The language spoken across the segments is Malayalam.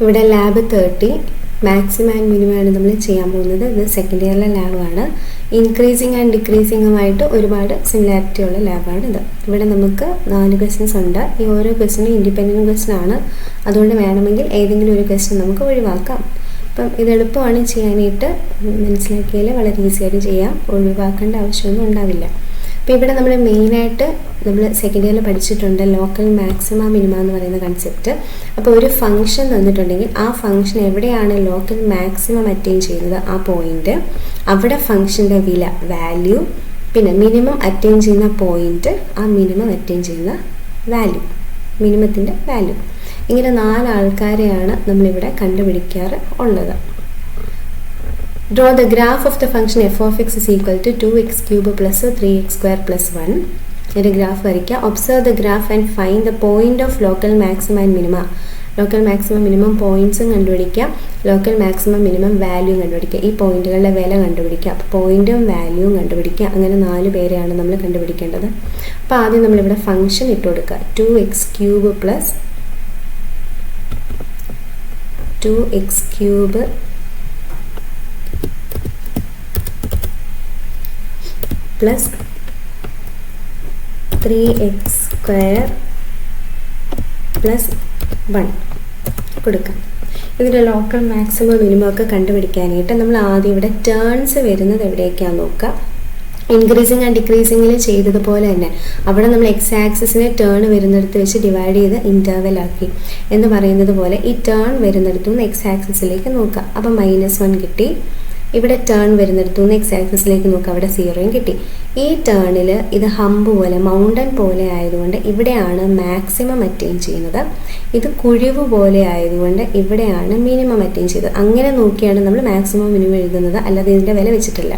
ഇവിടെ ലാബ് 30 മാക്സിമം ആൻഡ് മിനിമം ആണ് നമ്മൾ ചെയ്യാൻ പോകുന്നത്. ഇത് സെക്കൻഡ് ഇയറിലെ ലാബാണ്. ഇൻക്രീസിങ് ആൻഡ് ഡിക്രീസിങ്ങുമായിട്ട് ഒരുപാട് സിമിലാരിറ്റി ഉള്ള ലാബാണ് ഇത്. ഇവിടെ നമുക്ക് 4 ക്വസ്റ്റ്യൻസ് ഉണ്ട്. ഈ ഓരോ ക്വസ്റ്റ്യനും ഇൻഡിപെൻഡൻറ്റ് ക്വസ്റ്റ്യൻ ആണ്. അതുകൊണ്ട് വേണമെങ്കിൽ ഏതെങ്കിലും ഒരു ക്വസ്റ്റ്യൻ നമുക്ക് ഒഴിവാക്കാം. അപ്പം ഇത് എളുപ്പമാണ് ചെയ്യാനായിട്ട്. മനസ്സിലാക്കിയാൽ വളരെ ഈസി ആയിട്ട് ചെയ്യാം. ഒഴിവാക്കേണ്ട ആവശ്യമൊന്നും ഉണ്ടാവില്ല. അപ്പോൾ ഇവിടെ നമ്മൾ മെയിനായിട്ട് നമ്മൾ സെക്കൻഡ് ഇയറിൽ പഠിച്ചിട്ടുണ്ട് ലോക്കൽ മാക്സിമ മിനിമ എന്ന് പറയുന്ന കൺസെപ്റ്റ്. അപ്പോൾ ഒരു ഫംഗ്ഷൻ തന്നിട്ടുണ്ടെങ്കിൽ ആ ഫംഗ്ഷൻ എവിടെയാണ് ലോക്കൽ മാക്സിമം അറ്റൈൻ ചെയ്യുന്നത് ആ പോയിന്റ്, അവിടെ ഫംഗ്ഷൻ്റെ വില വാല്യൂ, പിന്നെ മിനിമം അറ്റൈൻ ചെയ്യുന്ന പോയിന്റ്, ആ മിനിമം അറ്റൈൻ ചെയ്യുന്ന വാല്യൂ, മിനിമത്തിൻ്റെ വാല്യൂ. ഇങ്ങനെ 4 ആൾക്കാരെയാണ് നമ്മളിവിടെ കണ്ടുപിടിക്കാറ് ഉള്ളത്. Draw the graph of the function f of x is equal to 2x cube plus 3x square plus 1. ഒരു ഗ്രാഫ് വരയ്ക്കുക. Observe the graph and find the point of local maximum and minima. Local maximum minimum പോയിന്റ്സും കണ്ടുപിടിക്കുക, ലോക്കൽ മാക്സിമം മിനിമം വാല്യൂവും കണ്ടുപിടിക്കുക. ഈ പോയിന്റുകളുടെ വില കണ്ടുപിടിക്കുക. അപ്പോൾ പോയിന്റും വാല്യൂവും കണ്ടുപിടിക്കുക. അങ്ങനെ 4 പേരെയാണ് നമ്മൾ കണ്ടുപിടിക്കേണ്ടത്. അപ്പോൾ ആദ്യം നമ്മളിവിടെ ഫംഗ്ഷൻ ഇട്ട് കൊടുക്കുക. 2x cube plus 2x cube plus 3x square plus 1 കൊടുക്കാം. ഇതിൻ്റെ ലോക്കൽ മാക്സിമം മിനിമം ഒക്കെ കണ്ടുപിടിക്കാനായിട്ട് നമ്മൾ ആദ്യം ഇവിടെ ടേൺസ് വരുന്നത് എവിടേക്കാണ് നോക്കുക. ഇൻക്രീസിങ് ആൻഡ് ഡിക്രീസിങ്ങിൽ ചെയ്തതുപോലെ തന്നെ അവിടെ നമ്മൾ എക്സ് ആക്സിസിനെ ടേൺ വരുന്നിടത്ത് വെച്ച് ഡിവൈഡ് ചെയ്ത് ഇൻ്റർവെൽ ആക്കി എന്ന് പറയുന്നത് പോലെ ഈ ടേൺ വരുന്നിടത്തു നിന്ന് എക്സ് ആക്സിസിലേക്ക് നോക്കുക. അപ്പം -1 കിട്ടി. ഇവിടെ ടേൺ വരുന്നിടത്തുനിന്ന് എക്സ് ആക്സിസിലേക്ക് നോക്കുക, അവിടെ 0 കിട്ടി. ഈ ടേണിൽ ഇത് ഹമ്പ് പോലെ മൗണ്ടൻ പോലെ ആയതുകൊണ്ട് ഇവിടെയാണ് മാക്സിമം അറ്റൈൻ ചെയ്യുന്നത്. ഇത് കുഴിവ് പോലെ ആയതുകൊണ്ട് ഇവിടെയാണ് മിനിമം അറ്റൈൻ ചെയ്തത്. അങ്ങനെ നോക്കിയാണ് നമ്മൾ മാക്സിമം മിനിമം എഴുതുന്നത്, അല്ലാതെ ഇതിൻ്റെ വില വെച്ചിട്ടില്ല.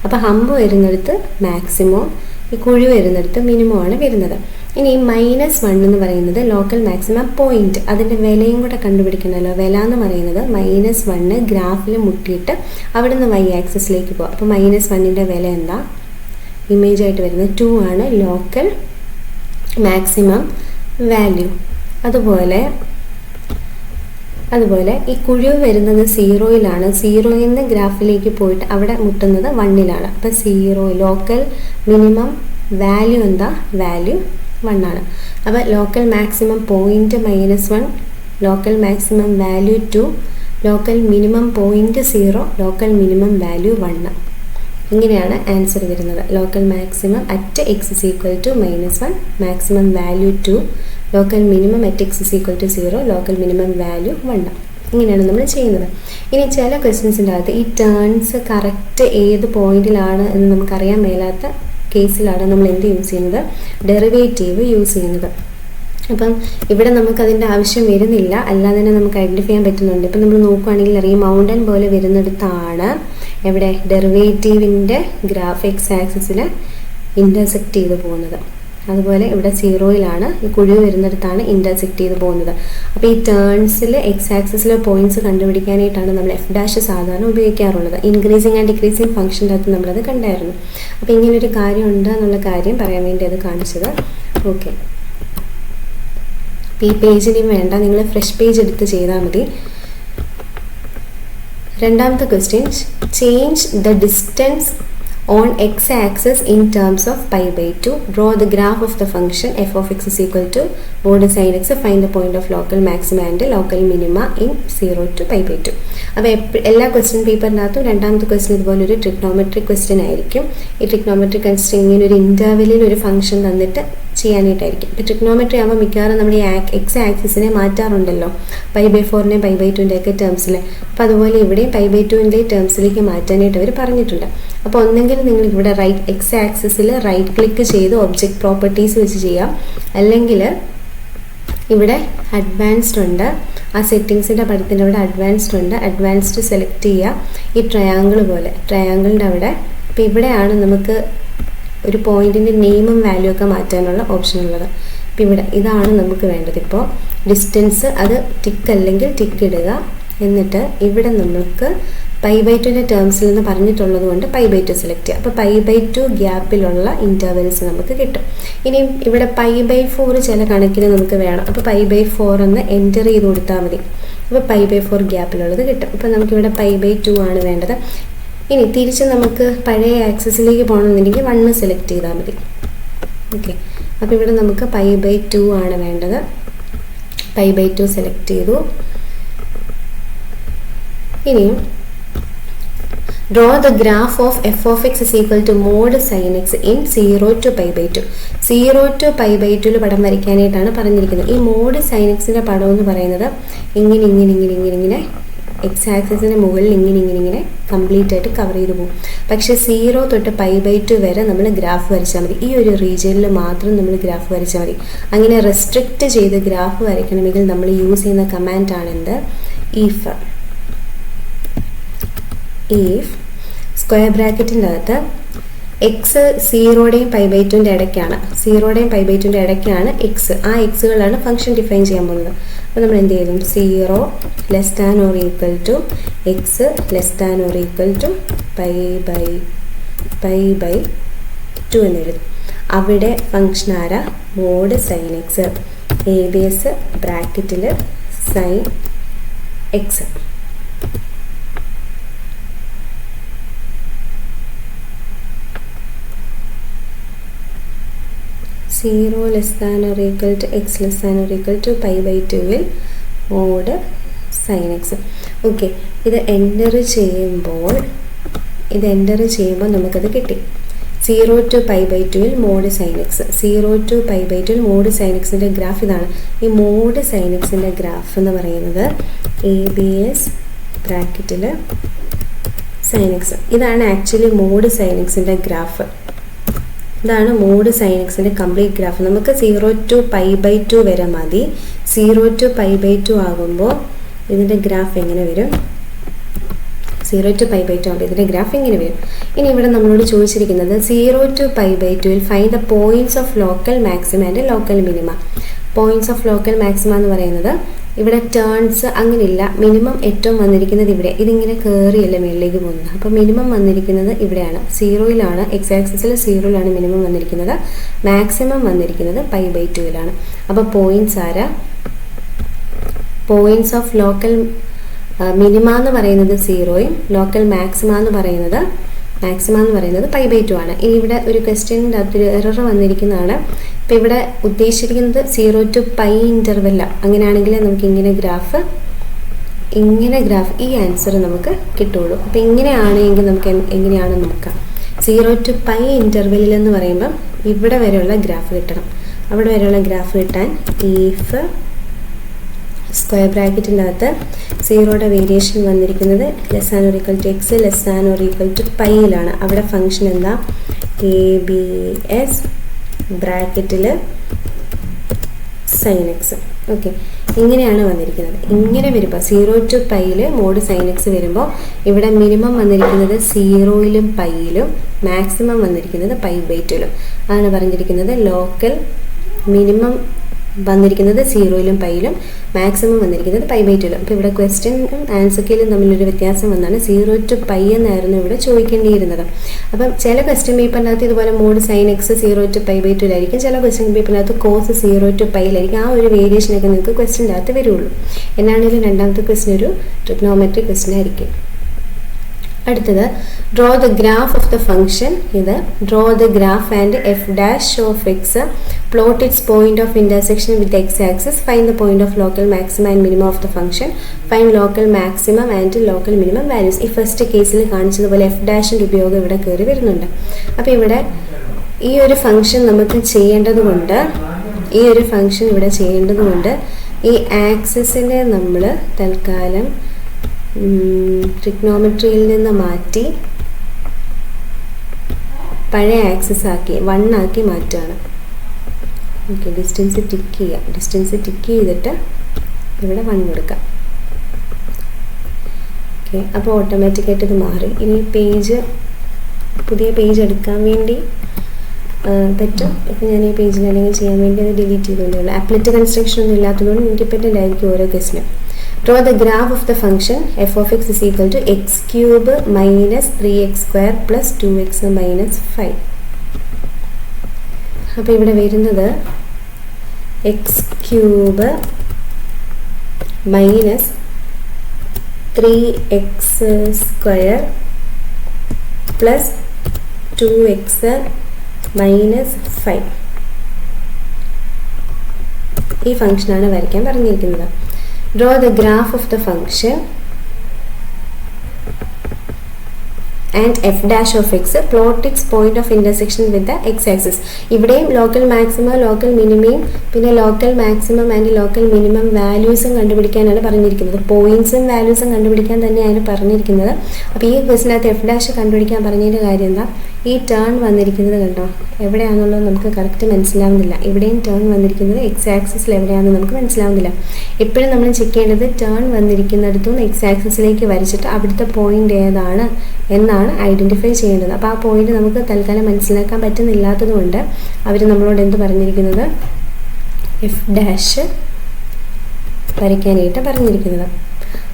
അപ്പോൾ ഹമ്പ് വരുന്നിടത്ത് മാക്സിമം, ഈ കുഴിവ് വരുന്നിടത്ത് മിനിമം ആണ് വരുന്നത്. ഇനി -1 എന്ന് പറയുന്നത് ലോക്കൽ മാക്സിമം പോയിന്റ്, അതിൻ്റെ വിലയും കൂടെ കണ്ടുപിടിക്കണമല്ലോ. വില എന്ന് പറയുന്നത് -1 ഗ്രാഫിൽ മുട്ടിയിട്ട് അവിടെ നിന്ന് y ആക്സിസിലേക്ക് പോകും. അപ്പോൾ -1ൻ്റെ വില എന്താ? ഇമേജ് ആയിട്ട് വരുന്നത് 2 ആണ് ലോക്കൽ മാക്സിമം വാല്യൂ. അതുപോലെ ഈ കുഴിവ് വരുന്നത് 0യിലാണ്. 0യിൽ നിന്ന് ഗ്രാഫിലേക്ക് പോയിട്ട് അവിടെ മുട്ടുന്നത് 1ലാണ്. അപ്പോൾ 0 ലോക്കൽ മിനിമം വാല്യൂ എന്താ? വാല്യൂ 1 ആണ്. അപ്പോൾ local maximum point -1, local maximum value 2, local minimum point 0, local minimum value 1. ഇങ്ങനെയാണ് ആൻസർ വരുന്നത്. Local maximum at x is equal to -1, maximum value 2, local minimum at x is equal to 0, local minimum value 1. ഇങ്ങനെയാണ് നമ്മൾ ചെയ്യുന്നത്. ഇനി ചില ക്വസ്റ്റ്യൻസിൻ്റെ അകത്ത് ഈ ടേൺസ് കറക്റ്റ് ഏത് പോയിന്റിലാണ് എന്ന് നമുക്കറിയാൻ മേലാത്ത കേസിലാണ് നമ്മൾ എന്ത് യൂസ് ചെയ്യുന്നത്? ഡെറിവേറ്റീവ് യൂസ് ചെയ്യുന്നത്. അപ്പം ഇവിടെ നമുക്കതിൻ്റെ ആവശ്യം വരുന്നില്ല, അല്ലാതെ തന്നെ നമുക്ക് ഐഡൻറ്റിഫൈ ചെയ്യാൻ പറ്റുന്നുണ്ട്. ഇപ്പം നമ്മൾ നോക്കുകയാണെങ്കിൽ അറിയാം മൗണ്ടൻ പോലെ വരുന്നിടത്താണ് എവിടെ ഡെറിവേറ്റീവിൻ്റെ ഗ്രാഫ് എക്സ് ആക്സിസിൽ ഇൻ്റർസെക്റ്റ് ചെയ്ത് പോകുന്നത്. അതുപോലെ ഇവിടെ 0യിലാണ് ഈ കുഴിവ് വരുന്നിടത്താണ് ഇൻ്റർസെക്റ്റ് ചെയ്ത് പോകുന്നത്. അപ്പോൾ ഈ ടേൺസിൽ എക്സ് ആക്സിസിലെ പോയിന്റ്സ് കണ്ടുപിടിക്കാനായിട്ടാണ് നമ്മൾ f' സാധാരണ ഉപയോഗിക്കാറുള്ളത്. ഇൻക്രീസിങ് ആൻഡ് ഡിക്രീസിങ് ഫംഗ്ഷൻ്റെ അകത്ത് നമ്മളത് കണ്ടായിരുന്നു. അപ്പോൾ ഇങ്ങനൊരു കാര്യം ഉണ്ട് എന്നുള്ള കാര്യം പറയാൻ വേണ്ടി അത് കാണിച്ചത്. ഓക്കെ, ഈ പേജിന് വേണ്ട, നിങ്ങൾ ഫ്രഷ് പേജ് എടുത്ത് ചെയ്താൽ മതി. രണ്ടാമത്തെ question, change the distance on x-axis in terms of pi/2. Draw the graph of the function f of x is equal to mod sin x. Find the point of local maxima and local minima in 0 to pi/2. അപ്പോൾ എല്ലാ ക്വസ്റ്റ്യൻ പേപ്പറിനകത്തും രണ്ടാമത്തെ ക്വസ്റ്റ്യൻ ഇതുപോലെ ഒരു ട്രിഗ്നോമെട്രിക് ക്വസ്റ്റ്യൻ ആയിരിക്കും. ഈ ട്രിഗ്നോമെട്രിക് ക്വസ്റ്റ്യൻ ഇങ്ങനെ ഒരു ഇൻ്റർവെല്ലിൽ ഒരു ഫംഗ്ഷൻ തന്നിട്ട് ചെയ്യാനായിട്ടായിരിക്കും. ഇപ്പോൾ ട്രിഗ്നോമെട്രി ആകുമ്പോൾ മിക്കവാറും നമ്മൾ ഈ എക്സ് ആക്സിസിനെ മാറ്റാറുണ്ടല്ലോ, π/4നെ π/2ൻ്റെ ഒക്കെ ടേംസിൽ. അപ്പോൾ അതുപോലെ ഇവിടെ π/2ൻ്റെ ടേംസിലേക്ക് മാറ്റാനായിട്ട് അവർ പറഞ്ഞിട്ടുണ്ട്. അപ്പോൾ ഒന്നെങ്കിൽ നിങ്ങൾ ഇവിടെ എക്സ് ആക്സിസിൽ റൈറ്റ് ക്ലിക്ക് ചെയ്ത് ഒബ്ജക്റ്റ് പ്രോപ്പർട്ടീസ് വെച്ച് ചെയ്യാം, അല്ലെങ്കിൽ ഇവിടെ അഡ്വാൻസ്ഡ് ഉണ്ട്, ആ സെറ്റിങ്സിൻ്റെ പടത്തിൻ്റെ അവിടെ അഡ്വാൻസ്ഡ് ഉണ്ട്. അഡ്വാൻസ്ഡ് സെലക്ട് ചെയ്യുക, ഈ ട്രയാങ്കിൾ പോലെ ട്രയാങ്കിളിൻ്റെ അവിടെ. അപ്പോൾ ഇവിടെയാണ് നമുക്ക് ഒരു പോയിന്റിൻ്റെ നെയിമും വാല്യൂ ഒക്കെ മാറ്റാനുള്ള ഓപ്ഷൻ ഉള്ളത്. അപ്പോൾ ഇവിടെ ഇതാണ് നമുക്ക് വേണ്ടത്. ഇപ്പോൾ ഡിസ്റ്റൻസ് അത് ടിക്ക് അല്ലെങ്കിൽ ടിക്ക് ഇടുക, എന്നിട്ട് ഇവിടെ നമുക്ക് π/2 ടേംസിൽ നിന്ന് പറഞ്ഞിട്ടുള്ളത് കൊണ്ട് π/2 സെലക്ട് ചെയ്യുക. അപ്പോൾ π/2 ഗ്യാപ്പിലുള്ള ഇൻ്റർവെൽസ് നമുക്ക് കിട്ടും. ഇനിയും ഇവിടെ π/4 ചില കണക്കിന് നമുക്ക് വേണം. അപ്പോൾ π/4 എന്ന് എൻ്റർ ചെയ്ത് കൊടുത്താൽ മതി. അപ്പോൾ π/4 ഗ്യാപ്പിലുള്ളത് കിട്ടും. അപ്പോൾ നമുക്കിവിടെ π/2 ആണ് വേണ്ടത്. ഇനി തിരിച്ച് നമുക്ക് പഴയ ആക്സിസിലേക്ക് പോകണമെന്നുണ്ടെങ്കിൽ 1 സെലക്ട് ചെയ്താൽ മതി. ഓക്കെ, അപ്പോൾ ഇവിടെ നമുക്ക് π/2 ആണ് വേണ്ടത്. π/2 സെലക്ട് ചെയ്തു. ഇനിയും draw the graph of f of x is equal to mod sine x in 0 to π/2. 0 to π/2 പടം വരയ്ക്കാനായിട്ടാണ് പറഞ്ഞിരിക്കുന്നത്. ഈ മോഡ് സൈൻ എക്സിൻ്റെ പടം എന്ന് പറയുന്നത് ഇങ്ങനെ ഇങ്ങനെ ഇങ്ങനെ ഇങ്ങനെ ഇങ്ങനെ എക്സ് ആക്സിസിന് മുകളിൽ ഇങ്ങനെ ഇങ്ങനെ ഇങ്ങനെ കംപ്ലീറ്റ് ആയിട്ട് കവർ ചെയ്ത് പോകും. പക്ഷേ 0 തൊട്ട് π/2 വരെ നമ്മൾ ഗ്രാഫ് വരച്ചാൽ മതി. ഈ ഒരു റീജിയനിൽ മാത്രം നമ്മൾ ഗ്രാഫ് വരച്ചാൽ മതി. അങ്ങനെ റെസ്ട്രിക്റ്റ് ചെയ്ത് ഗ്രാഫ് വരയ്ക്കണമെങ്കിൽ നമ്മൾ യൂസ് ചെയ്യുന്ന കമാൻഡാണ് എന്ത്? ഈഫ്. സ്ക്വയർ ബ്രാക്കറ്റിൻ്റെ അകത്ത് എക്സ് 0യുടെയും π/2ൻ്റെ ഇടയ്ക്കാണ്. 0യുടെയും π/2ൻ്റെ ഇടയ്ക്കാണ് എക്സ്. ആ എക്സുകളാണ് ഫംഗ്ഷൻ ഡിഫൈൻ ചെയ്യാൻ പോകുന്നത്. അപ്പോൾ നമ്മൾ എന്ത് ചെയ്യും? 0 less than or equal to x less than or equal to π/2 എന്നെഴുതും. അവിടെ ഫംഗ്ഷൻ ആരാ? Mod sine x. ABS ബ്രാക്കറ്റിൽ sine x. 0 less than or equal to x less than or equal to π/2 mod sine x. Okay, ഇത് എൻ്റർ ചെയ്യുമ്പോൾ നമുക്കത് കിട്ടി. 0 to π/2 mod sine x. 0 to π/2 mod sine എക്സിൻ്റെ ഗ്രാഫ് ഇതാണ്. ഈ മോഡ് സൈൻ എക്സിൻ്റെ ഗ്രാഫ് എന്ന് പറയുന്നത് ABS ബ്രാക്കറ്റിൽ സൈൻ എക്സ്. ഇതാണ് ആക്ച്വലി മോഡ് സൈൻ എക്സിൻ്റെ ഗ്രാഫ്. ഇതാണ് മോഡ് സൈൻ എക്സിൻ്റെ കംപ്ലീറ്റ് ഗ്രാഫ്. നമുക്ക് 0 to π/2 വരെ മതി. 0 to π/2 ആകുമ്പോൾ ഇതിൻ്റെ ഗ്രാഫ് എങ്ങനെ വരും? 0 to π/2 ആകുമ്പോൾ ഇതിൻ്റെ ഗ്രാഫ് എങ്ങനെ വരും? ഇനി ഇവിടെ നമ്മളോട് ചോദിച്ചിരിക്കുന്നത് 0 to π/2 find the points of local maxima and local minima. Points of local maxima എന്ന് പറയുന്നത് ഇവിടെ ടേൺസ് അങ്ങനെയില്ല. മിനിമം ഏറ്റവും വന്നിരിക്കുന്നത് ഇവിടെ. ഇതിങ്ങനെ കയറിയല്ല മുകളിലേക്ക് പോകുന്നത്. അപ്പോൾ മിനിമം വന്നിരിക്കുന്നത് ഇവിടെയാണ്. 0യിലാണ്, എക്സ് ആക്സിസിൽ 0യിലാണ് മിനിമം വന്നിരിക്കുന്നത്. മാക്സിമം വന്നിരിക്കുന്നത് π/2 അപ്പോൾ പോയിന്റ്സ് ആരാ? പോയിന്റ്സ് ഓഫ് ലോക്കൽ മിനിമ എന്ന് പറയുന്നത് 0യും ലോക്കൽ മാക്സിമ എന്ന് പറയുന്നത് π/2 ആണ്. ഇനി ഇവിടെ ഒരു ക്വസ്റ്റ്യൻ്റെ അകത്തൊരു എറർ വന്നിരിക്കുന്നതാണ്. ഇപ്പോൾ ഇവിടെ ഉദ്ദേശിച്ചിരിക്കുന്നത് 0 to π ഇൻ്റർവെല്ലാണ്. അങ്ങനെയാണെങ്കിൽ നമുക്ക് ഇങ്ങനെ ഗ്രാഫ് ഈ ആൻസർ നമുക്ക് കിട്ടുള്ളൂ. അപ്പോൾ ഇങ്ങനെയാണെങ്കിൽ നമുക്ക് എങ്ങനെയാണെന്ന് നോക്കാം. 0 to π ഇൻ്റർവെല്ലിൽ എന്ന് പറയുമ്പം ഇവിടെ വരെയുള്ള ഗ്രാഫ് കിട്ടണം. അവിടെ വരെയുള്ള ഗ്രാഫ് കിട്ടാൻ ഈഫ് സ്ക്വയർ ബ്രാക്കറ്റിൻ്റെ അകത്ത് 0യുടെ വേരിയേഷൻ വന്നിരിക്കുന്നത് less than or equal to x less than or equal to πയിലാണ്. അവിടെ ഫംഗ്ഷൻ എന്താ? ABS ബ്രാക്കറ്റിൽ സൈൻ എക്സ്. ഓക്കെ, ഇങ്ങനെയാണ് വന്നിരിക്കുന്നത്. ഇങ്ങനെ വരുമ്പോൾ 0 to πയിൽ മോഡ് സൈൻ എക്സ് വരുമ്പോൾ ഇവിടെ മിനിമം വന്നിരിക്കുന്നത് 0യിലും πയിലും മാക്സിമം വന്നിരിക്കുന്നത് π/2. അതാണ് പറഞ്ഞിരിക്കുന്നത് ലോക്കൽ മിനിമം വന്നിരിക്കുന്നത് 0യിലും πയിലും മാക്സിമം വന്നിരിക്കുന്നത് π/2. അപ്പോൾ ഇവിടെ ക്വസ്റ്റ്യനും ആൻസർക്കിലും തമ്മിലൊരു വ്യത്യാസം വന്നാണ്. 0 to π എന്നായിരുന്നു ഇവിടെ ചോദിക്കേണ്ടിയിരുന്നത്. അപ്പം ചില ക്വസ്റ്റ്യൻ പേപ്പറിനകത്ത് ഇതുപോലെ മോഡ് സൈൻ എക്സ് 0 to π/2 ആയിരിക്കും. ചില ക്വസ്റ്റ്യൻ പേപ്പറിനകത്ത് കോസ് 0 to πയിലായിരിക്കും. ആ ഒരു വേരിയേഷനൊക്കെ നിങ്ങൾക്ക് ക്വസ്റ്റ്യൻ്റെ അകത്ത് വരുള്ളൂ. എന്നാണെങ്കിലും രണ്ടാമത്തെ ക്വസ്റ്റ്യൻ ഒരു ട്രിഗ്നോമെട്രി ക്വസ്റ്റ്യൻ ആയിരിക്കും. അടുത്തത് draw the graph of the function. ഇത് draw the graph and f dash of x, plot its point of intersection with x axis, find the point of local maximum and minimum of the function, find local maximum and local minimum values. ഈ ഫസ്റ്റ് കേസിൽ കാണിച്ചതുപോലെ എഫ് ഡാഷിൻ്റെ ഉപയോഗം ഇവിടെ കയറി വരുന്നുണ്ട്. അപ്പോൾ ഇവിടെ ഈ ഒരു ഫംഗ്ഷൻ നമുക്ക് ചെയ്യേണ്ടതുകൊണ്ട് ഈ ആക്സിസിനെ നമ്മൾ തൽക്കാലം ട്രിഗ്നോമെട്രിയിൽ നിന്ന് മാറ്റി പഴയ ആക്സിസ് ആക്കി 1 ആക്കി മാറ്റുകയാണ്. ഓക്കെ, ഡിസ്റ്റൻസ് ടിക്ക് ചെയ്തിട്ട് ഇവിടെ 1 കൊടുക്കാം. ഓക്കെ, അപ്പോൾ ഓട്ടോമാറ്റിക്കായിട്ട് ഇത് മാറി. ഇനി പുതിയ പേജ് എടുക്കാൻ വേണ്ടി പറ്റും. ഇപ്പോൾ ഞാൻ ഈ പേജിൽ അല്ലെങ്കിൽ ചെയ്യാൻ വേണ്ടി അത് ഡിലീറ്റ് ചെയ്തുകൊണ്ടുള്ളൂ. ആപ്ലെറ്റ് കൺസ്ട്രക്ഷൻ ഒന്നും ഇല്ലാത്തതുകൊണ്ട് ഇൻഡിപെൻഡൻ്റ് ആയിരിക്കും ഓരോ ക്വസ്റ്റിനും. Draw the graph of the function f of x is equal to x cube minus 3x square plus 2x minus 5. അപ്പോൾ ഇവിടെ വരുന്നത് X cube minus 3x square plus 2x minus 5. ഈ ഫംഗ്ഷനാണ് വരയ്ക്കാൻ പറഞ്ഞിരിക്കുന്നത്. Draw the graph of the function and f dash of x, plot its point of intersection with the x axis. ഇവിടെയും ലോക്കൽ മാക്സിമം ലോക്കൽ മിനിമയും പിന്നെ local maximum and local minimum വാല്യൂസും കണ്ടുപിടിക്കാനാണ് പറഞ്ഞിരിക്കുന്നത്. പോയിന്റ്സും വാല്യൂസും കണ്ടുപിടിക്കാൻ തന്നെയാണ് പറഞ്ഞിരിക്കുന്നത്. അപ്പോൾ ഈ ക്വസ്റ്റിനകത്ത് എഫ് ഡാഷ് കണ്ടുപിടിക്കാൻ പറഞ്ഞതിൻ്റെ കാര്യം എന്താ, ഈ ടേൺ വന്നിരിക്കുന്നത് കണ്ടോ എവിടെയാണെന്നുള്ളത് നമുക്ക് കറക്റ്റ് മനസ്സിലാവുന്നില്ല. ഇവിടെയും ടേൺ വന്നിരിക്കുന്നത് എക്സ് ആക്സിസിൽ എവിടെയാണെന്ന് നമുക്ക് മനസ്സിലാവുന്നില്ല. എപ്പോഴും നമ്മൾ ചെക്ക് ചെയ്യേണ്ടത് ടേൺ വന്നിരിക്കുന്നിടത്തുനിന്ന് എക്സ് ആക്സിസിലേക്ക് വരച്ചിട്ട് അവിടുത്തെ പോയിന്റ് ഏതാണ് എന്നാണ് ഐഡൻറ്റിഫൈ ചെയ്യേണ്ടത്. അപ്പോൾ ആ പോയിന്റ് നമുക്ക് തൽക്കാലം മനസ്സിലാക്കാൻ പറ്റുന്നില്ലാത്തത് കൊണ്ട് അവർ നമ്മളോട് എന്ത് പറഞ്ഞിരിക്കുന്നത്, എഫ് ഡാഷ് വരയ്ക്കാനായിട്ട് പറഞ്ഞിരിക്കുന്നത്.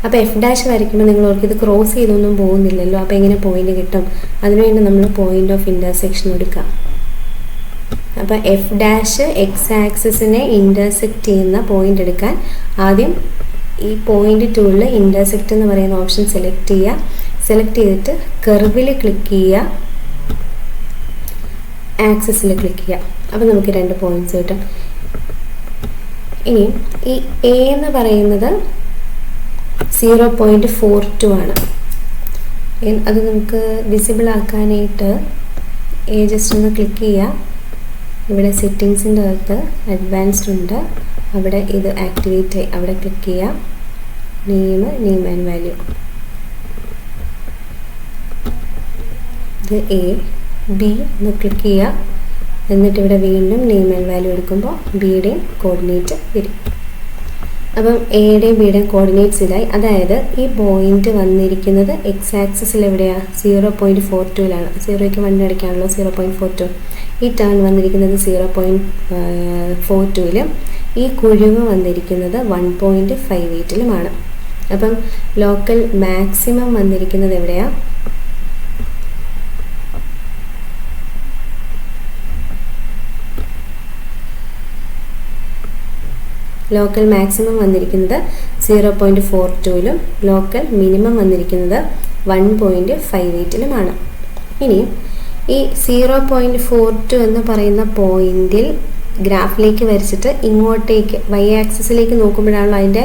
അപ്പോൾ എഫ് ഡാഷ് വരയ്ക്കുമ്പോൾ നിങ്ങൾ ഓർക്ക് ഇത് ക്രോസ് ചെയ്തൊന്നും പോകുന്നില്ലല്ലോ, അപ്പോൾ എങ്ങനെ പോയിന്റ് കിട്ടും? അതിനുവേണ്ടി നമ്മൾ പോയിന്റ് ഓഫ് ഇൻ്റർസെക്ഷൻ എടുക്കാം. അപ്പോൾ എഫ് ഡാഷ് എക്സ് ആക്സിസിനെ ഇൻ്റർസെക്റ്റ് ചെയ്യുന്ന പോയിന്റ് എടുക്കാൻ ആദ്യം ഈ പോയിന്റ് ടൂളിൽ ഇൻ്റർസെക്റ്റ് എന്ന് പറയുന്ന ഓപ്ഷൻ സെലക്ട് ചെയ്യുക. സെലക്ട് ചെയ്തിട്ട് കർവിൽ ക്ലിക്ക് ചെയ്യുക, ആക്സിസിൽ ക്ലിക്ക് ചെയ്യുക. അപ്പോൾ നമുക്ക് 2 പോയിന്റ്സ് കിട്ടും. ഇനി ഈ എ എന്ന് പറയുന്നത് 0.42 ആണ്. അത് നമുക്ക് വിസിബിൾ ആക്കാനായിട്ട് എ ജസ്റ്റ് ഒന്ന് ക്ലിക്ക് ചെയ്യുക. ഇവിടെ സെറ്റിങ്സിൻ്റെ അകത്ത് അഡ്വാൻസ്ഡ് ഉണ്ട്, അവിടെ ഇത് ആക്ടിവേറ്റ് ആയി അവിടെ ക്ലിക്ക് ചെയ്യുക. നെയിം ആൻഡ് വാല്യൂ, ഇത് എ ബി ഒന്ന് ക്ലിക്ക് ചെയ്യുക. എന്നിട്ട് ഇവിടെ വീണ്ടും നെയിം ആൻഡ് വാല്യൂ എടുക്കുമ്പോൾ ബിയുടെയും കോർഡിനേറ്റ് വരും. അപ്പം എയുടെയും ബിയുടെയും കോർഡിനേറ്റ്സ് ഇതായി. അതായത് ഈ പോയിന്റ് വന്നിരിക്കുന്നത് എക്സ് ആക്സിസിൽ എവിടെയാണ്, 0.42ലാണ്. 0ക്ക് 1 അടിക്കാണല്ലോ 0.42. ഈ ടേൺ വന്നിരിക്കുന്നത് 0.42ലും ഈ കുഴിവ് വന്നിരിക്കുന്നത് 1.58ലുമാണ്. അപ്പം ലോക്കൽ മാക്സിമം വന്നിരിക്കുന്നത് എവിടെയാണ്, ലോക്കൽ മാക്സിമം വന്നിരിക്കുന്നത് 0.42ലും ലോക്കൽ മിനിമം വന്നിരിക്കുന്നത് 1.58ലുമാണ്. ഇനി ഈ 0.42 എന്ന് പറയുന്ന പോയിന്റിൽ ഗ്രാഫിലേക്ക് വരച്ചിട്ട് ഇങ്ങോട്ടേക്ക് വൈ ആക്സിസിലേക്ക് നോക്കുമ്പോഴാണല്ലോ അതിൻ്റെ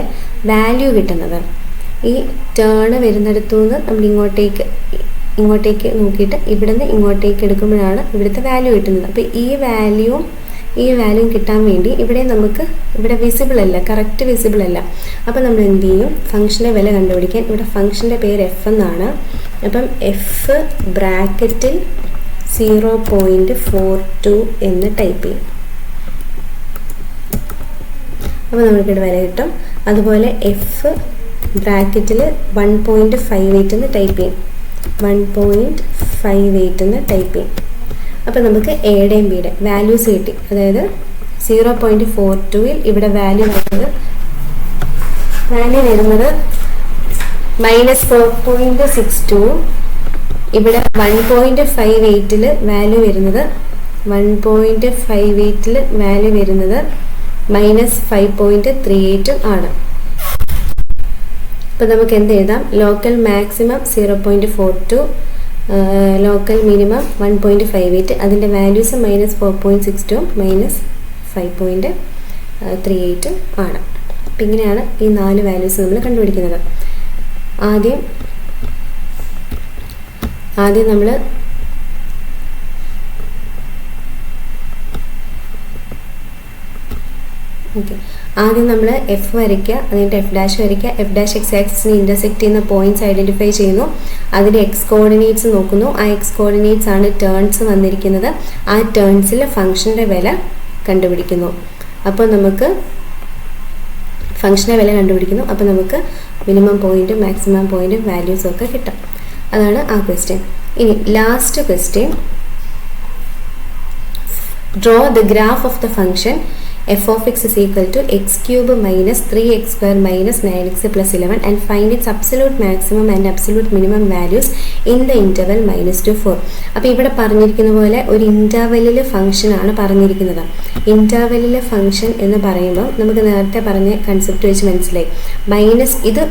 വാല്യൂ കിട്ടുന്നത്. ഈ ടേൺ വരുന്നിടത്തു നിന്ന് നമ്മൾ ഇങ്ങോട്ടേക്ക് നോക്കിയിട്ട് ഇവിടുന്ന് ഇങ്ങോട്ടേക്ക് എടുക്കുമ്പോഴാണ് ഇവിടുത്തെ വാല്യൂ കിട്ടുന്നത്. അപ്പോൾ ഈ വാല്യൂ കിട്ടാൻ വേണ്ടി ഇവിടെ വിസിബിൾ അല്ല, കറക്റ്റ് വിസിബിൾ അല്ല. അപ്പോൾ നമ്മൾ എന്ത് ചെയ്യും, ഫംഗ്ഷൻ്റെ വില കണ്ടുപിടിക്കാൻ ഇവിടെ ഫംഗ്ഷൻ്റെ പേര് എഫ് എന്നാണ്. അപ്പം എഫ് ബ്രാക്കറ്റിൽ 0.42 എന്ന് ടൈപ്പ് ചെയ്യും. അപ്പോൾ നമുക്കിവിടെ വില കിട്ടും. അതുപോലെ എഫ് ബ്രാക്കറ്റിൽ 1.58 എന്ന് ടൈപ്പ് ചെയ്യും. 1.58 എന്ന് ടൈപ്പ് ചെയ്യും. അപ്പോൾ നമുക്ക് എയുടെയും ബിയുടെ വാല്യൂസ് കിട്ടി. അതായത് 0.42ൽ ഇവിടെ വാല്യൂ വരുന്നത് -4.62. ഇവിടെ 1.58ൽ വാല്യൂ വരുന്നത് -5.38 ആണ്. അപ്പോൾ നമുക്ക് എന്ത് എഴുതാം, ലോക്കൽ മാക്സിമം 0.42, ലോക്കൽ മിനിമം 1.58, അതിൻ്റെ വാല്യൂസ് -4.62 -5.38 ആണ്. അപ്പം ഇങ്ങനെയാണ് ഈ 4 വാല്യൂസ് നമ്മൾ കണ്ടുപിടിക്കുന്നത്. ആദ്യം നമ്മൾ ആദ്യം നമ്മൾ എഫ് വരയ്ക്കുക, എന്നിട്ട് എഫ് ഡാഷ് വരയ്ക്കുക. എഫ് ഡാഷ് എക്സ് ആക്സിസിനെ ഇൻ്റർസെക്റ്റ് ചെയ്യുന്ന പോയിന്റ്സ് ഐഡൻറ്റിഫൈ ചെയ്യുന്നു. അതിൻ്റെ എക്സ് കോർഡിനേറ്റ്സ് നോക്കുന്നു. ആ എക്സ് കോർഡിനേറ്റ്സ് ആണ് ടേൺസ് വന്നിരിക്കുന്നത്. ആ ടേൺസിൽ ഫംഗ്ഷൻ്റെ വില കണ്ടുപിടിക്കുന്നു. അപ്പോൾ നമുക്ക് മിനിമം പോയിൻറ്റും മാക്സിമം പോയിൻറ്റും വാല്യൂസും ഒക്കെ കിട്ടും. അതാണ് ആ ക്വസ്റ്റ്യൻ. ഇനി last question, draw the graph of the function f of x is equal to x cube minus 3x square minus 9x plus 11 and find its absolute maximum and absolute minimum values in the interval -4. അപ്പോൾ ഇവിടെ പറഞ്ഞിരിക്കുന്ന പോലെ ഒരു ഇൻ്റർവെല്ലിൽ ഫംഗ്ഷൻ ആണ് പറഞ്ഞിരിക്കുന്നത്. ഇൻ്റർവെല്ലിൽ ഫംഗ്ഷൻ എന്ന് പറയുമ്പോൾ നമുക്ക് നേരത്തെ പറഞ്ഞ കൺസെപ്റ്റ് വെച്ച് മനസ്സിലായി. ഇത്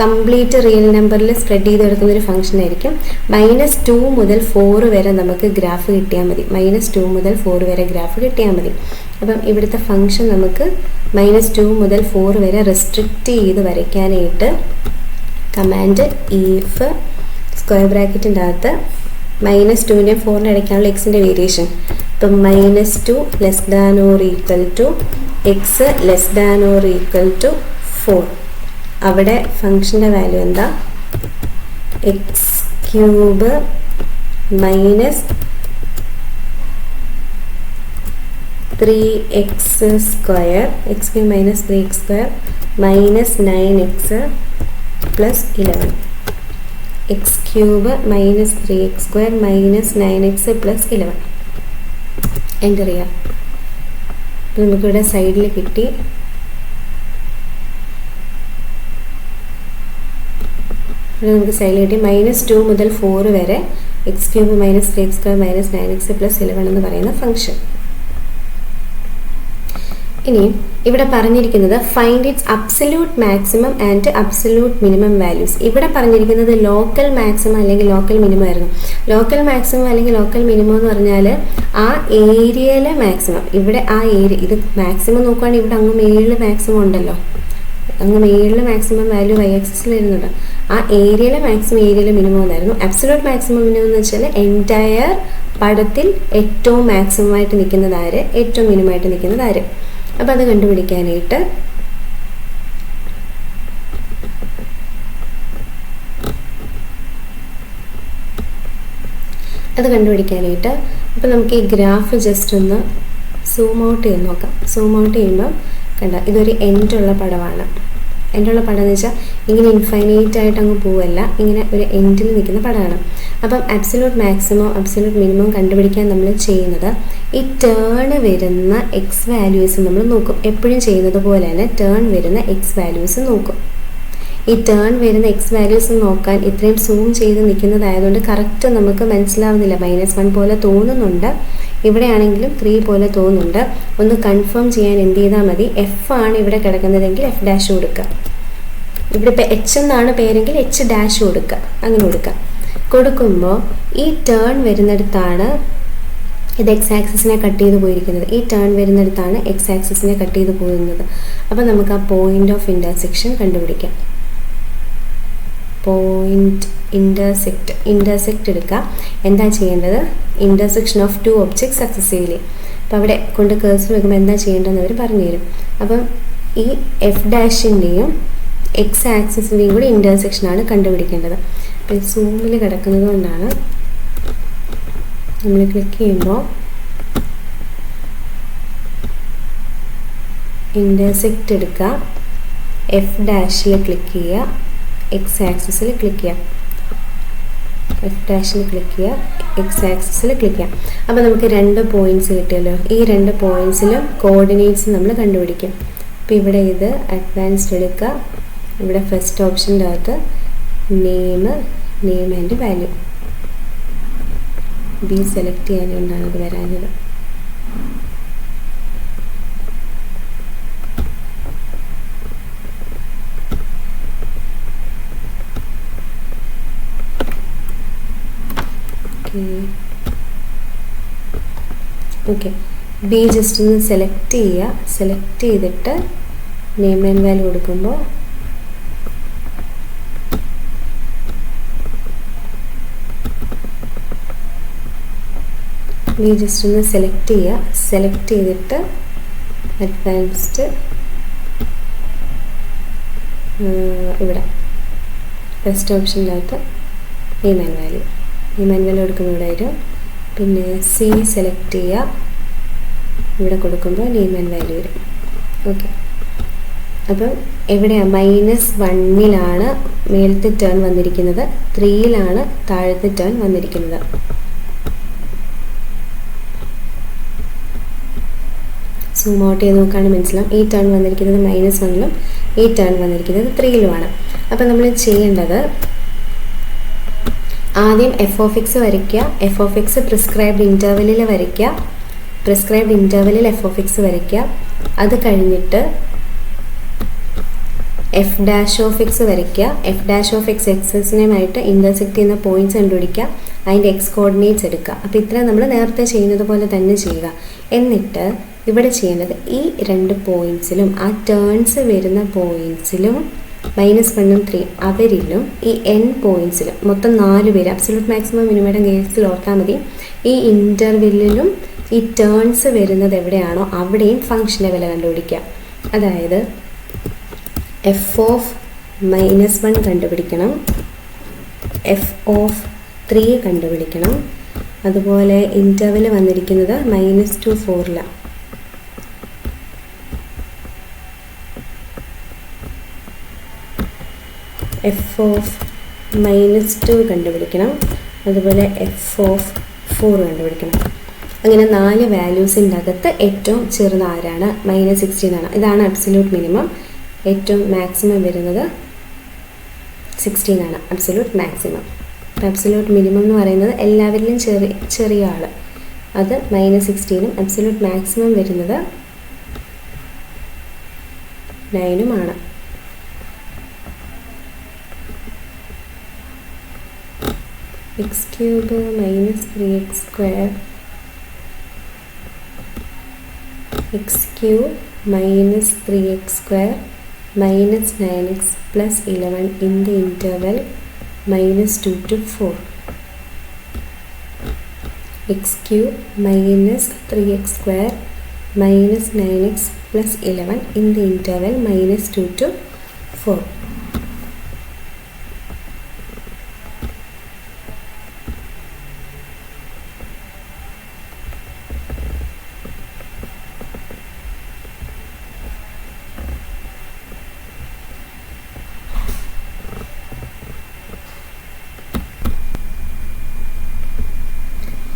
കംപ്ലീറ്റ് റിയൽ നമ്പറിൽ സ്പ്രെഡ് ചെയ്ത് എടുക്കുന്ന ഒരു ഫംഗ്ഷൻ ആയിരിക്കും. -2 മുതൽ 4 വരെ നമുക്ക് ഗ്രാഫ് കിട്ടിയാൽ മതി. -2 മുതൽ 4 വരെ ഗ്രാഫ് കിട്ടിയാൽ മതി. അപ്പം ഇവിടുത്തെ ഫംഗ്ഷൻ നമുക്ക് -2 മുതൽ 4 വരെ റെസ്ട്രിക്റ്റ് ചെയ്ത് വരയ്ക്കാനായിട്ട് കമാൻഡ് ഈഫ് സ്ക്വയർ ബ്രാക്കറ്റിൻ്റെ അകത്ത് -2ൻ്റെ 4ൻ്റെ ഇടയ്ക്കാനുള്ള എക്സിൻ്റെ വേരിയേഷൻ. ഇപ്പം -2 less than or equal to x less than or equal to 4. അവിടെ ഫംഗ്ഷൻ്റെ വാല്യൂ എന്താ? X cube minus 3x square, x cube minus 3x square minus 9x plus 11. X cube minus 3x square minus 9x plus 11 enter ചെയ്യാം. നമുക്കിവിടെ സൈഡിൽ കിട്ടി. ഇവിടെ നമുക്ക് സൈഡിൽ കിട്ടി -2 മുതൽ 4 വരെ X cube minus 3x square minus 9x plus 11 എന്ന് പറയുന്ന ഫംഗ്ഷൻ. ഇനി ഇവിടെ പറഞ്ഞിരിക്കുന്നത് find it's absolute maximum and absolute minimum values. ഇവിടെ പറഞ്ഞിരിക്കുന്നത് ലോക്കൽ മാക്സിമം അല്ലെങ്കിൽ ലോക്കൽ മിനിമം ആയിരുന്നു. ലോക്കൽ മാക്സിമം അല്ലെങ്കിൽ ലോക്കൽ മിനിമം എന്ന് പറഞ്ഞാൽ ആ ഏരിയയിലെ മാക്സിമം. ഇവിടെ ആ ഏരിയ ഇത് മാക്സിമം നോക്കുകയാണെങ്കിൽ ഇവിടെ അങ്ങ് മേളിൽ മാക്സിമം ഉണ്ടല്ലോ, അങ്ങ് മേളിൽ മാക്സിമം വാല്യൂ y ആക്സിസിൽ വരുന്നുണ്ട്. ആ ഏരിയയിലെ മാക്സിമം ഏരിയയിലെ മിനിമം എന്നായിരുന്നു. അബ്സല്യൂട്ട് മാക്സിമം മിനിമം എന്ന് വെച്ചാൽ എൻറ്റയർ പടത്തിൽ ഏറ്റവും മാക്സിമം ആയിട്ട് നിൽക്കുന്നത് ആര്, ഏറ്റവും മിനിമം ആയിട്ട് നിൽക്കുന്നത് ആര്. അപ്പം അത് കണ്ടുപിടിക്കാനായിട്ട് അപ്പോൾ നമുക്ക് ഈ ഗ്രാഫ് ജസ്റ്റ് ഒന്ന് സൂം ഔട്ട് ചെയ്ത് നോക്കാം. സൂം ഔട്ട് ചെയ്യുമ്പോൾ കണ്ട ഇതൊരു എൻഡുള്ള പടമാണ്. എൻഡുള്ള പടം എന്ന് വെച്ചാൽ ഇങ്ങനെ ഇൻഫൈനൈറ്റ് ആയിട്ട് അങ്ങ് പോവല്ല, ഇങ്ങനെ ഒരു എൻഡിൽ നിൽക്കുന്ന പടമാണ്. അപ്പം അബ്സല്യൂട്ട് മാക്സിമം അബ്സല്യൂട്ട് മിനിമം കണ്ടുപിടിക്കാൻ നമ്മൾ ചെയ്യുന്നത് ഈ ടേൺ വരുന്ന എക്സ് വാല്യൂസ് നമ്മൾ നോക്കും. എപ്പോഴും ചെയ്യുന്നത് പോലെ തന്നെ ടേൺ വരുന്ന എക്സ് വാല്യൂസ് നോക്കും. ഈ ടേൺ വരുന്ന എക്സ് വാല്യൂസ് നോക്കാൻ ഇത്രയും സൂം ചെയ്ത് നിൽക്കുന്നതായതുകൊണ്ട് കറക്റ്റ് നമുക്ക് മനസ്സിലാവുന്നില്ല. -1 പോലെ തോന്നുന്നുണ്ട്, ഇവിടെയാണെങ്കിലും 3 പോലെ തോന്നുന്നുണ്ട്. ഒന്ന് കൺഫേം ചെയ്യാൻ എന്ത് ചെയ്താൽ മതി, എഫ് ആണ് ഇവിടെ കിടക്കുന്നതെങ്കിൽ F' കൊടുക്കുക. ഇവിടെ ഇപ്പോൾ H എന്നാണ് പേരെങ്കിൽ H' കൊടുക്കുക. അങ്ങനെ കൊടുക്കുമ്പോൾ ഈ ടേൺ വരുന്നിടത്താണ് ഇത് എക്സ് ആക്സിസിനെ കട്ട് ചെയ്ത് പോയിരിക്കുന്നത്. ഈ ടേൺ വരുന്നിടത്താണ് എക്സ് ആക്സിസിനെ കട്ട് ചെയ്ത് പോകുന്നത്. അപ്പോൾ നമുക്ക് ആ പോയിന്റ് ഓഫ് ഇൻ്റർസെക്ഷൻ കണ്ടുപിടിക്കാം. പോയിന്റ് ഇൻ്റർസെക്റ്റ് എടുക്കുക. എന്താ ചെയ്യേണ്ടത്, ഇൻ്റർസെക്ഷൻ ഓഫ് 2 ഒബ്ജക്ട്സ് സക്സസീവ്ലി. അപ്പോൾ അവിടെ കൊണ്ട് കേഴ്സർ വെക്കുമ്പോൾ എന്താ ചെയ്യേണ്ടതെന്ന് അവർ പറഞ്ഞു തരും. അപ്പം ഈ F' എക്സ് ആക്സിസിൻ്റെയും കൂടി ഇൻ്റർസെക്ഷനാണ് കണ്ടുപിടിക്കേണ്ടത്. അപ്പോൾ സൂമിൽ കിടക്കുന്നത് കൊണ്ടാണ് നമ്മൾ ക്ലിക്ക് ചെയ്യുമ്പോൾ ഇൻ്റർസെക്റ്റ് എടുക്കുക, F' ക്ലിക്ക് ചെയ്യുക, എക്സ് ആക്സിസിൽ ക്ലിക്ക് ചെയ്യാം. F' ക്ലിക്ക് ചെയ്യുക, എക്സ് ആക്സിസിൽ ക്ലിക്ക് ചെയ്യാം. അപ്പോൾ നമുക്ക് 2 പോയിൻറ്റ്സ് കിട്ടിയല്ലോ. ഈ 2 പോയിൻറ്റ്സിലും കോർഡിനേറ്റ്സ് നമ്മൾ കണ്ടുപിടിക്കും. അപ്പോൾ ഇവിടെ ഇത് അഡ്വാൻസ്ഡ് എടുക്കുക. ഇവിടെ ഫസ്റ്റ് ഓപ്ഷൻ്റെ അകത്ത് name and value b select ചെയ്യാനുകൊണ്ടാണ് ഇത് വരാഞ്ഞത്. ഓക്കെ, ബി ജസ്റ്റ് ഒന്ന് സെലക്ട് ചെയ്യുക. സെലക്ട് ചെയ്തിട്ട് നെയിം ആൻഡ് വാല്യൂ കൊടുക്കുമ്പോൾ ബി ജസ്റ്റ് ഒന്ന് സെലക്ട് ചെയ്യുക. സെലക്ട് ചെയ്തിട്ട് അഡ്വാൻസ്ഡ് ഇവിടെ ഫസ്റ്റ് ഓപ്ഷനിനകത്ത് നെയിം ആൻഡ് വാല്യൂ കൊടുക്കുമ്പോൾ ഇവിടെ വരും. പിന്നെ സി സെലക്ട് ചെയ്യുക, ഇവിടെ കൊടുക്കുമ്പോൾ നെയിം ആൻഡ് വാല്യൂ വരും. ഓക്കെ, അപ്പം എവിടെയാണ് -1 മേലത്തെ ടേൺ വന്നിരിക്കുന്നത്, 3 താഴത്തെ ടേൺ വന്നിരിക്കുന്നത്. സൂം ഔട്ട് ചെയ്ത് നോക്കുകയാണെങ്കിൽ മനസ്സിലാവും ഈ ടേൺ വന്നിരിക്കുന്നത് -1-ലും ഈ ടേൺ വന്നിരിക്കുന്നത് 3-ലുമാണ്. അപ്പോൾ നമ്മൾ ചെയ്യേണ്ടത് ആദ്യം എഫ് ഓഫ് എക്സ് വരയ്ക്കുക. എഫ് ഓഫ് എക്സ് പ്രിസ്ക്രൈബ്ഡ് ഇൻ്റർവെല്ലിൽ വരയ്ക്കുക. പ്രിസ്ക്രൈബ്ഡ് ഇൻ്റർവെല്ലിൽ എഫ് ഓഫ് എക്സ് വരയ്ക്കുക. അത് കഴിഞ്ഞിട്ട് എഫ് ഡാഷ് ഓഫ് എക്സ് വരയ്ക്കുക. എഫ് ഡാഷ് ഓഫ് എക്സ് എക്സസിനുമായിട്ട് ഇൻ്റർസെക്റ്റ് ചെയ്യുന്ന പോയിൻറ്റ്സ് കണ്ടുപിടിക്കുക. അതിൻ്റെ എക്സ് കോർഡിനേറ്റ്സ് എടുക്കുക. അപ്പോൾ ഇത്ര നമ്മൾ നേരത്തെ ചെയ്യുന്നത് പോലെ തന്നെ ചെയ്യുക. എന്നിട്ട് ഇവിടെ ചെയ്യേണ്ടത് ഈ 2 പോയിൻറ്റ്സിലും ആ ടേൺസ് വരുന്ന പോയിൻറ്റ്സിലും -1-ഉം 3 അവരിലും ഈ n പോയിൻറ്റ്സിലും മൊത്തം 4 പേര് അബ്സല്യൂട്ട് മാക്സിമം മിനിമയുടെ കേസിൽ ഓർത്താൽ മതി. ഈ ഇൻ്റർവെല്ലിലും ഈ ടേൺസ് വരുന്നത് എവിടെയാണോ അവിടെയും ഫംഗ്ഷൻ്റെ വില കണ്ടുപിടിക്കുക. അതായത് എഫ് ഓഫ് -1 കണ്ടുപിടിക്കണം, എഫ് ഓഫ് 3 കണ്ടുപിടിക്കണം. അതുപോലെ ഇൻ്റർവെൽ വന്നിരിക്കുന്നത് -2 4-ലാണ്. എഫ് ഓഫ് -2 കണ്ടുപിടിക്കണം. അതുപോലെ എഫ് ഓഫ് 4 കണ്ടുപിടിക്കണം. അങ്ങനെ 4 വാല്യൂസിൻ്റെ അകത്ത് ഏറ്റവും ചെറുത് ആരാണ്? -16 ആണ്. ഇതാണ് അബ്സല്യൂട്ട് മിനിമം. ഏറ്റവും മാക്സിമം വരുന്നത് 16 ആണ് അബ്സല്യൂട്ട് മാക്സിമം. അബ്സല്യൂട്ട് മിനിമം എന്ന് പറയുന്നത് എല്ലാവരിലും ചെറിയ ആൾ, അത് -16-ഉം അബ്സല്യൂട്ട് മാക്സിമം വരുന്നത് 9-ഉമാണ്. x³ -3x² x³ -3x² -9x + 11 in the interval -2 to 4. x³ -3x² -9x + 11 in the interval -2 to 4.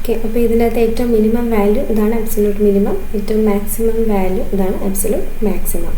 Okay, അപ്പോൾ ഇതിനകത്ത് ഏറ്റവും മിനിമം വാല്യൂ ഇതാണ് അബ്സല്യൂട്ട് മിനിമം, ഏറ്റവും മാക്സിമം വാല്യൂ ഇതാണ് അബ്സല്യൂട്ട് മാക്സിമം.